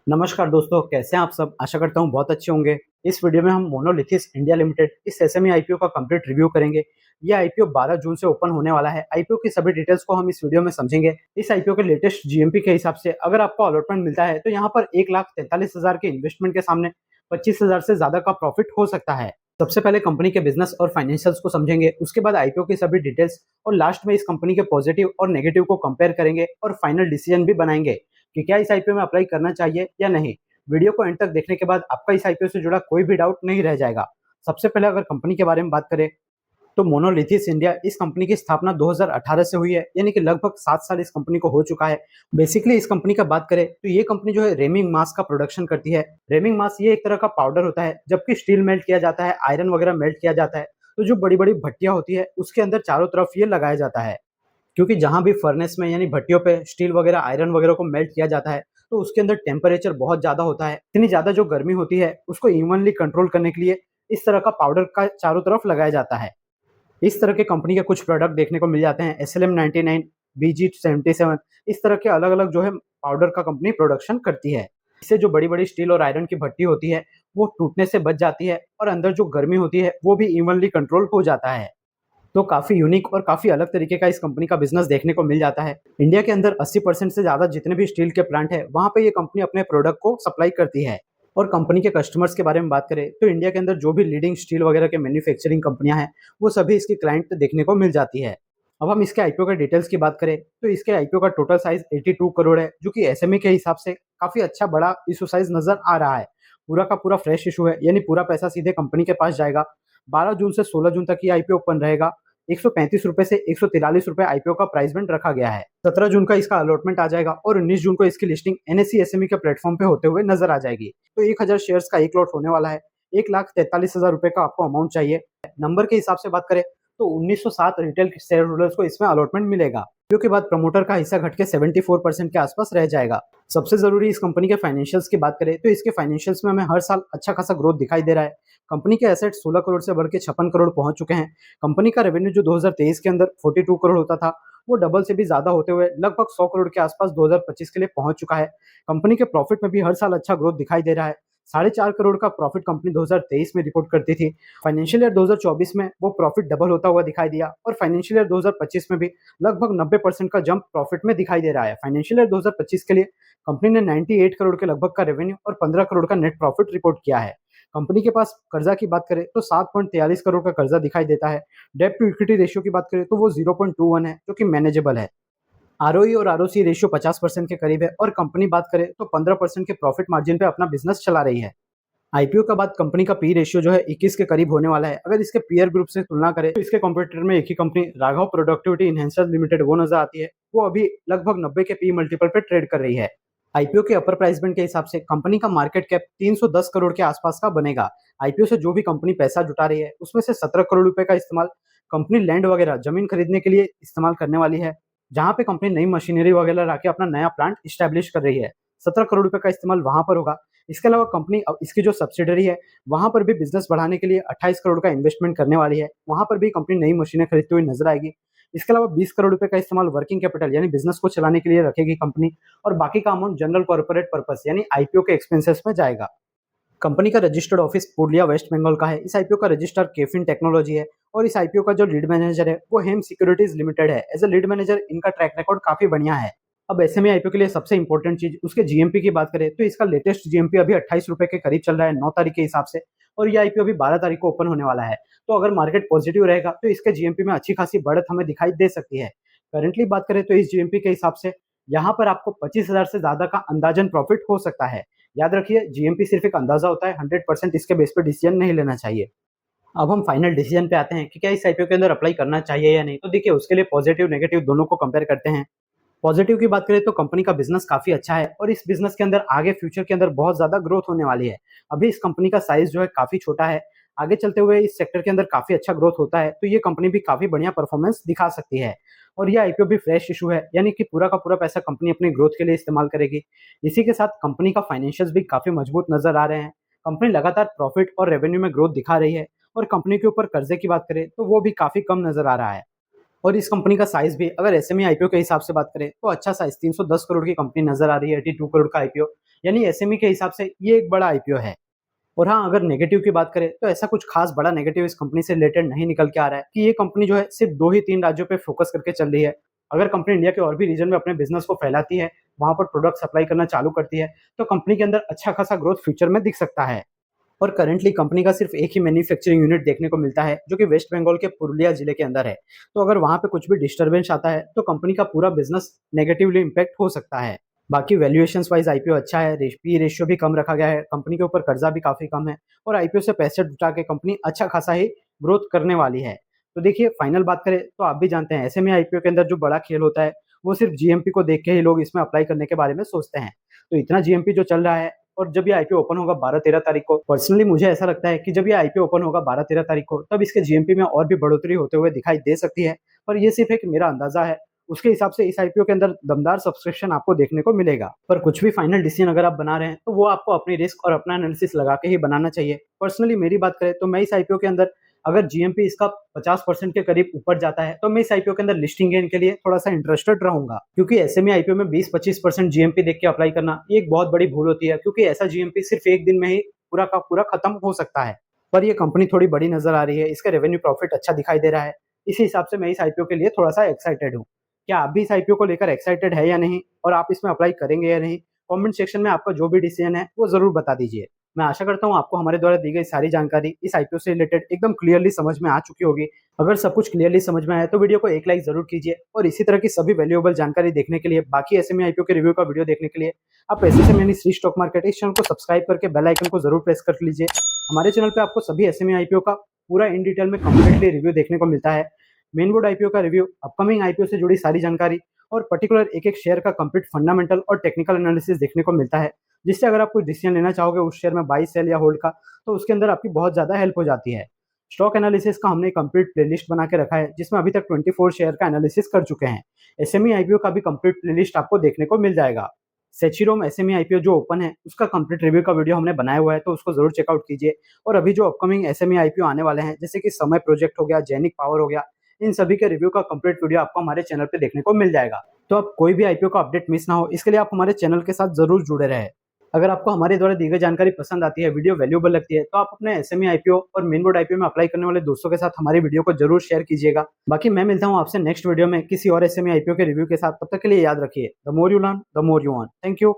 नमस्कार दोस्तों, कैसे हैं आप सब? आशा करता हूँ बहुत अच्छे होंगे। इस वीडियो में हम मोनोलिथिस इंडिया लिमिटेड इस एसएमई आईपीओ का कंप्लीट रिव्यू करेंगे। ये आईपीओ 12 जून से ओपन होने वाला है। आईपीओ की सभी डिटेल्स को हम इस वीडियो में समझेंगे। इस आईपीओ के लेटेस्ट जीएमपी के हिसाब से अगर आपको अलॉटमेंट मिलता है तो यहाँ पर 1,43,000 के इन्वेस्टमेंट के सामने 25,000 से ज्यादा का प्रॉफिट हो सकता है। सबसे पहले कंपनी के बिजनेस और फाइनेंशियल्स को समझेंगे, उसके बाद आईपीओ की सभी डिटेल्स और लास्ट में इस कंपनी के पॉजिटिव और नेगेटिव को कंपेयर करेंगे और फाइनल डिसीजन भी बनाएंगे कि क्या इस आईपीओ में अप्लाई करना चाहिए या नहीं। वीडियो को एंड तक देखने के बाद आपका इस आईपीओ से जुड़ा कोई भी डाउट नहीं रह जाएगा। सबसे पहले अगर कंपनी के बारे में बात करें तो मोनोलिथिस इंडिया इस कंपनी की स्थापना 2018 से हुई है, यानी कि लगभग 7 साल इस कंपनी को हो चुका है। बेसिकली इस कंपनी का बात करें तो ये कंपनी जो है रेमिंग मास का प्रोडक्शन करती है। रेमिंग मास ये एक तरह का पाउडर होता है, जबकि स्टील मेल्ट किया जाता है, आयरन वगैरह मेल्ट किया जाता है तो जो बड़ी बड़ी भट्टियां होती है उसके अंदर चारों तरफ ये लगाया जाता है। क्योंकि जहाँ भी फर्नेस में यानी भट्टियों पे स्टील वगैरह आयरन वगैरह को मेल्ट किया जाता है तो उसके अंदर टेम्परेचर बहुत ज़्यादा होता है। इतनी ज़्यादा जो गर्मी होती है उसको इवनली कंट्रोल करने के लिए इस तरह का पाउडर का चारों तरफ लगाया जाता है। इस तरह के कंपनी के कुछ प्रोडक्ट देखने को मिल जाते हैं, SLM99, BG77, इस तरह के अलग अलग जो है पाउडर का कंपनी प्रोडक्शन करती है। इससे जो बड़ी बड़ी स्टील और आयरन की भट्टी होती है वो टूटने से बच जाती है और अंदर जो गर्मी होती है वो भी इवनली कंट्रोल हो जाता है। तो काफ़ी यूनिक और काफ़ी अलग तरीके का इस कंपनी का बिजनेस देखने को मिल जाता है। इंडिया के अंदर 80% से ज़्यादा जितने भी स्टील के प्लांट है वहाँ पे ये कंपनी अपने प्रोडक्ट को सप्लाई करती है। और कंपनी के कस्टमर्स के बारे में बात करें तो इंडिया के अंदर जो भी लीडिंग स्टील वगैरह के मैन्युफैक्चरिंग कंपनियां हैं वो सभी इसकी क्लाइंट देखने को मिल जाती है। अब हम इसके आईपीओ के डिटेल्स की बात करें तो इसके आईपीओ का टोटल साइज 82 करोड़ है, जो कि एसएमई के हिसाब से काफ़ी अच्छा बड़ा इशू साइज नजर आ रहा है। पूरा का पूरा फ्रेश इशू है, यानी पूरा पैसा सीधे कंपनी के पास जाएगा। 12 जून से 16 जून तक ये आईपीओ ओपन रहेगा। 135 रुपए से 143 रुपए आईपीओ का प्राइस बैंड रखा गया है। 17 जून का इसका अलॉटमेंट आ जाएगा और 19 जून को इसकी लिस्टिंग एनएससी एसएमई के प्लेटफॉर्म पे होते हुए नजर आ जाएगी। तो 1000 शेयर्स का एक लॉट होने वाला है। 1,43,000 रुपए का आपको अमाउंट चाहिए। नंबर के हिसाब से बात करें तो 1907 रिटेल शेयर होल्डर्स को इसमें अलॉटमेंट मिलेगा, क्योंकि बाद प्रमोटर का हिस्सा घट के 74% के आसपास रह जाएगा। सबसे जरूरी इस कंपनी के फाइनेंशियल्स की बात करें तो इसके फाइनेंशियल्स में हमें हर साल अच्छा खासा ग्रोथ दिखाई दे रहा है। कंपनी के एसेट 16 करोड़ से बढ़ के 56 करोड़ पहुंच चुके हैं। कंपनी का रेवेन्यू जो 2023 के अंदर 42 करोड़ होता था वो डबल से भी ज्यादा होते हुए लगभग 100 करोड़ के आसपास 2025 के लिए पहुंच चुका है। कंपनी के प्रॉफिट में भी हर साल अच्छा ग्रोथ दिखाई दे रहा है। 4.5 करोड़ का प्रॉफिट कंपनी 2023 में रिपोर्ट करती थी। फाइनेंशियल ईयर 2024 में वो प्रॉफिट डबल होता हुआ दिखाई दिया और फाइनेंशियल ईयर 2025 में भी लगभग 90% का जंप प्रॉफिट में दिखाई दे रहा है। फाइनेंशियल ईयर 2025 के लिए कंपनी ने 98 करोड़ के लगभग का रेवेन्यू और 15 करोड़ का नेट प्रॉफिट रिपोर्ट किया है। कंपनी के पास कर्जा की बात करें तो 7.43 करोड़ का कर्जा दिखाई देता है। डेट टू इक्विटी रेशियो की बात करें तो वो 0.21 है, जो कि मैनेजेबल है। आरओई और आरओसी रेशियो 50% के करीब है और कंपनी बात करे तो 15% के प्रॉफिट मार्जिन पे अपना बिजनेस चला रही है। आईपीओ के बाद कंपनी का पी रेशियो जो है 21 के करीब होने वाला है। अगर इसके पीयर ग्रुप से तुलना करें तो इसके कॉम्पिटिटर में एक ही company Raghav productivity enhancer limited वो नजर आती है। वो अभी लगभग 90 के पी मल्टीपल पे ट्रेड कर रही है। आईपीओ के अपर प्राइस बैंड के हिसाब से कंपनी का मार्केट कैप 310 करोड़ के आसपास का बनेगा। आईपीओ से जो भी कंपनी पैसा जुटा रही है उसमें से 17 करोड़ रुपए का इस्तेमाल कंपनी लैंड वगैरह जमीन खरीदने के लिए इस्तेमाल करने वाली है, जहां पे कंपनी नई मशीनरी वगैरह लाके अपना नया प्लांट स्टैब्लिश कर रही है। 17 करोड़ रुपए का इस्तेमाल वहां पर होगा। इसके अलावा कंपनी अब इसकी जो सब्सिडरी है वहां पर भी बिजनेस बढ़ाने के लिए 28 करोड़ का इन्वेस्टमेंट करने वाली है। वहां पर भी कंपनी नई मशीनें खरीदती हुई नजर आएगी। इसके अलावा 20 करोड़ रुपए का इस्तेमाल वर्किंग कैपिटल यानी बिजनेस को चलाने के लिए रखेगी कंपनी, और बाकी का अमाउंट जनरल कॉर्पोरेट पर्पस यानी आईपीओ के एक्सपेंसेस में जाएगा। कंपनी का रजिस्टर्ड ऑफिस पूर्णिया वेस्ट बंगाल का है। इस आईपीओ का रजिस्टर केफिन टेक्नोलॉजी है और इस आईपीओ का जो लीड मैनेजर है वो हेम सिक्योरिटीज लिमिटेड है। एज ए लीड मैनेजर इनका ट्रैक रिकॉर्ड काफी बढ़िया है। अब एसएमई आईपीओ के लिए सबसे इंपॉर्टेंट चीज उसके जीएमपी की बात करें तो इसका लेटेस्ट जीएमपी अभी 28 रुपए के करीब चल रहा है 9 तारीख के हिसाब से, और ये आईपीओ अभी 12 तारीख को ओपन होने वाला है। तो अगर मार्केट पॉजिटिव रहेगा तो इसके जीएमपी में अच्छी खासी बढ़त हमें दिखाई दे सकती है। करंटली बात करें तो इस जीएमपी के हिसाब से यहाँ पर आपको 25,000 से ज्यादा का अंदाजन प्रॉफिट हो सकता है। याद रखिए, जीएमपी सिर्फ एक अंदाजा होता है, 100% इसके बेस पे डिसीजन नहीं लेना चाहिए। अब हम फाइनल डिसीजन पे आते हैं कि क्या इस आईपीओ के अंदर अप्लाई करना चाहिए या नहीं। तो देखिए, उसके लिए पॉजिटिव नेगेटिव दोनों को कंपेयर करते हैं। पॉजिटिव की बात करें तो कंपनी का बिजनेस काफी अच्छा है और इस बिजनेस के अंदर आगे फ्यूचर के अंदर बहुत ज्यादा ग्रोथ होने वाली है। अभी इस कंपनी का साइज जो है काफी छोटा है। आगे चलते हुए इस सेक्टर के अंदर काफी अच्छा ग्रोथ होता है तो ये कंपनी भी काफी बढ़िया परफॉर्मेंस दिखा सकती है। और ये आईपीओ भी फ्रेश इशू है, यानी कि पूरा का पूरा पैसा कंपनी अपनी ग्रोथ के लिए इस्तेमाल करेगी। इसी के साथ कंपनी का फाइनेंशियल्स भी काफी मजबूत नजर आ रहे हैं। कंपनी लगातार प्रॉफिट और रेवेन्यू में ग्रोथ दिखा रही है और कंपनी के ऊपर कर्जे की बात करें तो वो भी काफी कम नजर आ रहा है। और इस कंपनी का साइज भी अगर एसएमई आईपीओ के हिसाब से बात करें तो अच्छा साइज 310 करोड़ की कंपनी नजर आ रही है। 82 करोड़ का आईपीओ यानी एसएमई के हिसाब से ये एक बड़ा आईपीओ है। और हाँ, अगर नेगेटिव की बात करें तो ऐसा कुछ खास बड़ा नेगेटिव इस कंपनी से रिलेटेड नहीं निकल के आ रहा है कि ये कंपनी जो है सिर्फ 2 ही 3 राज्यों पे फोकस करके चल रही है। अगर कंपनी इंडिया के और भी रीजन में अपने बिजनेस को फैलाती है, वहाँ पर प्रोडक्ट सप्लाई करना चालू करती है, तो कंपनी के अंदर अच्छा खासा ग्रोथ फ्यूचर में दिख सकता है। और करंटली कंपनी का सिर्फ एक ही मैन्युफैक्चरिंग यूनिट देखने को मिलता है, जो कि वेस्ट बंगाल के पुरुलिया जिले के अंदर है। तो अगर वहाँ पे कुछ भी डिस्टर्बेंस आता है, तो कंपनी का पूरा बिजनेस नेगेटिवली इम्पैक्ट हो सकता है। बाकी वैल्यूएशंस वाइज आईपीओ अच्छा है, पी रेशियो भी कम रखा गया है, कंपनी के ऊपर कर्जा भी काफ़ी कम है और आईपीओ से पैसे जुटा के कंपनी अच्छा खासा ही ग्रोथ करने वाली है। तो देखिए, फाइनल बात करें तो आप भी जानते हैं ऐसे में आईपीओ के अंदर जो बड़ा खेल होता है, वो सिर्फ जीएमपी को देख के ही लोग इसमें अप्लाई करने के बारे में सोचते हैं। तो इतना जीएमपी जो चल रहा है, और जब ये आईपीओ ओपन होगा 12-13 तारीख को, पर्सनली मुझे ऐसा लगता है कि जब ये आईपीओ ओपन होगा 12-13 तारीख को, तब इसके जीएमपी में और भी बढ़ोतरी होते हुए दिखाई दे सकती है। पर ये सिर्फ एक मेरा अंदाजा है। उसके हिसाब से इस आईपीओ के अंदर दमदार सब्सक्रिप्शन आपको देखने को मिलेगा। पर कुछ भी फाइनल डिसीजन अगर आप बना रहे हैं, तो वो आपको अपनी रिस्क और अपना एनालिसिस लगा के ही बनाना चाहिए। पर्सनली मेरी बात करें तो मैं इस आईपीओ के अंदर, अगर जीएमपी इसका 50% के करीब ऊपर जाता है, तो मैं इस आईपीओ के अंदर लिस्टिंग गेन के लिए थोड़ा-सा इंटरेस्टेड रहूँगा। क्योंकि ऐसे में आईपीओ में 20-25% जीएमपी देख के अप्लाई करना ये एक बहुत बड़ी भूल होती है, क्योंकि ऐसा जीएमपी सिर्फ 1 दिन में ही पूरा का पूरा खत्म हो सकता है। पर ये कंपनी थोड़ी बड़ी नज़र आ रही है, इसका रेवेन्यू प्रॉफिट अच्छा दिखाई दे रहा है। इसी हिसाब से मैं इस आईपीओ के लिए थोड़ा-सा एक्साइटेड हूँ। क्या आप भी इस आईपीओ को लेकर एक्साइटेड है या नहीं? और आप इसमें अप्लाई करेंगे या नहीं? कमेंट सेक्शन में आपका जो भी डिसीजन है, वो ज़रूर बता दीजिए। मैं आशा करता हूँ आपको हमारे द्वारा दी गई सारी जानकारी इस आईपीओ से रिलेटेड एकदम क्लियरली समझ में आ चुकी होगी। अगर सब कुछ क्लियरली समझ में आया तो वीडियो को एक लाइक ज़रूर कीजिए, और इसी तरह की सभी वैल्यूएबल जानकारी देखने के लिए, बाकी एसएमई आईपीओ के रिव्यू का वीडियो देखने के लिए आप एसएसएम यानी श्री स्टॉक मार्केट इस चैनल को सब्सक्राइब करके बेल आइकन को ज़रूर प्रेस कर लीजिए। हमारे चैनल पे आपको सभी एसएमई आईपीओ का पूरा इन डिटेल में कंप्लीटली रिव्यू देखने को मिलता है। मेन बोर्ड आईपीओ का रिव्यू, अपकमिंग आईपीओ से जुड़ी सारी जानकारी और पर्टिकुलर एक-एक शेयर का कंप्लीट फंडामेंटल और टेक्निकल एनालिसिस देखने को मिलता है, जिससे अगर आप कोई डिसीजन लेना चाहोगे उस शेयर में बाय, सेल या होल्ड का, तो उसके अंदर आपकी बहुत ज़्यादा हेल्प हो जाती है। स्टॉक एनालिसिस का हमने कंप्लीट प्लेलिस्ट बना के रखा है, जिसमें अभी तक 24 शेयर का एनालिसिस कर चुके हैं। एसएमई आईपीओ का भी कंप्लीट प्लेलिस्ट आपको देखने को मिल जाएगा। सेचीरोम एसएमई आईपीओ जो ओपन है, उसका कंप्लीट रिव्यू का वीडियो हमने बनाया हुआ है, तो उसको ज़रूर चेकआउट कीजिए। और अभी जो अपकमिंग एसएमई आईपीओ आने वाले हैं, जैसे कि समय प्रोजेक्ट हो गया, जेनिक पावर हो गया, इन सभी के रिव्यू का कंप्लीट वीडियो आपको हमारे चैनल पे देखने को मिल जाएगा। तो आप कोई भी आईपीओ का अपडेट मिस ना हो, इसके लिए आप हमारे चैनल के साथ ज़रूर जुड़े रहें। अगर आपको हमारे द्वारा दी गई जानकारी पसंद आती है, वीडियो वैल्यूएबल लगती है, तो आप अपने एसएमई आईपीओ और मेन बोर्ड आईपीओ में अप्लाई करने वाले दोस्तों के साथ हमारी वीडियो को जरूर शेयर कीजिएगा। बाकी मैं मिलता हूँ आपसे नेक्स्ट वीडियो में किसी और एसएमई आईपीओ के रिव्यू के साथ। तब तक के लिए याद रखिए, the more you learn the more you earn. Thank you.